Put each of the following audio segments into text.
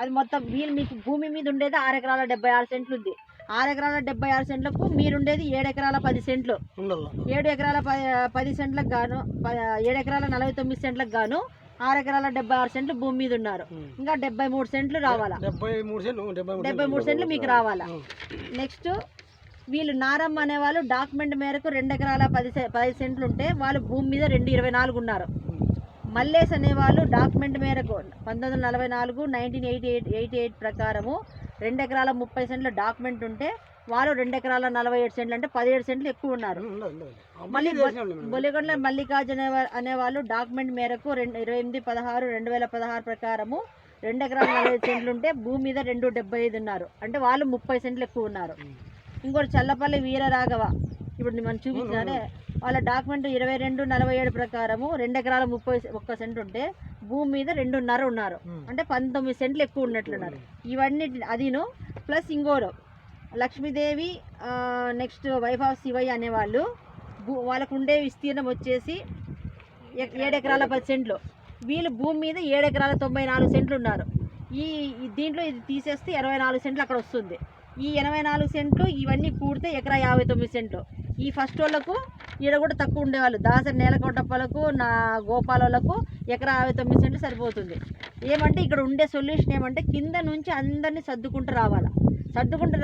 అది మొత్తం వీళ్ళు మీకు భూమి మీద ఉండేది 6 ఎకరాల 76 సెంట్లు ఉంది. 6 ఎకరాల 76 సెంట్లకు మీరుండేది 7 ఎకరాల 10 సెంట్లు. 7 ఎకరాల 10 సెంట్లకు గాను 7 ఎకరాల 49 సెంట్లకు గాను 6 ఎకరాల 76 సెంట్లు భూమి మీద ఉన్నారు. ఇంకా 73 సెంట్లు రావాలా, 73 సెంట్లు మీకు రావాలా. నెక్స్ట్ వీళ్ళు నారమ్మ అనేవాళ్ళు డాక్యుమెంట్ మేరకు 2 ఎకరాల 10 సెంట్లు ఉంటే వాళ్ళు భూమి మీద 224 ఉన్నారు. మల్లేష్ అనేవాళ్ళు డాక్యుమెంట్ మేరకు 1944 1988 ప్రకారము 2 ఎకరాల 30 సెంట్ల డాక్యుమెంట్ ఉంటే వాళ్ళు 2 ఎకరాల 47 సెంట్లు అంటే 17 సెంట్లు ఎక్కువ ఉన్నారు. మళ్ళీ బొలిగొండ్ల మల్లికార్జున అనేవాళ్ళు డాక్యుమెంట్ మేరకు 28/16/2016 ప్రకారము 2 ఎకరాల 45 సెంట్లు ఉంటే భూమి మీద 275 ఉన్నారు. అంటే వాళ్ళు 30 సెంట్లు ఎక్కువ ఉన్నారు. ఇంకోటి చల్లపల్లి వీరరాఘవ, ఇప్పుడు మనం చూపించారే, వాళ్ళ డాక్యుమెంట్ 22/47 ప్రకారము 2 ఎకరాల 31 సెంట్ ఉంటే భూమి మీద 2.5 ఉన్నారు. అంటే 19 సెంట్లు ఎక్కువ ఉన్నట్లున్నారు. ఇవన్నీ అదిను ప్లస్ ఇంకోరు Lakshmidevi, next wife of Shivayya అనేవాళ్ళు వాళ్ళకు ఉండే విస్తీర్ణం వచ్చేసి 7 ఎకరాల 10 సెంట్లు. వీళ్ళు భూమి మీద 7 ఎకరాల 94 సెంట్లు ఉన్నారు. దీంట్లో ఇది తీసేస్తే 24 సెంట్లు అక్కడ వస్తుంది. ఈ 84 సెంట్లు ఇవన్నీ కూడితే ఎకరా 59 సెంట్లు. ఈ ఫస్ట్ వాళ్ళకు ఈడ కూడా తక్కువ ఉండేవాళ్ళు దాసరి నేలకొండప్పలకు నా గోపాల వాళ్ళకు ఎకరా 59 సెంట్లు సరిపోతుంది. ఏమంటే ఇక్కడ ఉండే సొల్యూషన్ ఏమంటే కింద నుంచి అందరినీ సర్దుకుంటూ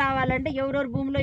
రావాలంటే ఎవరెవరి భూమిలో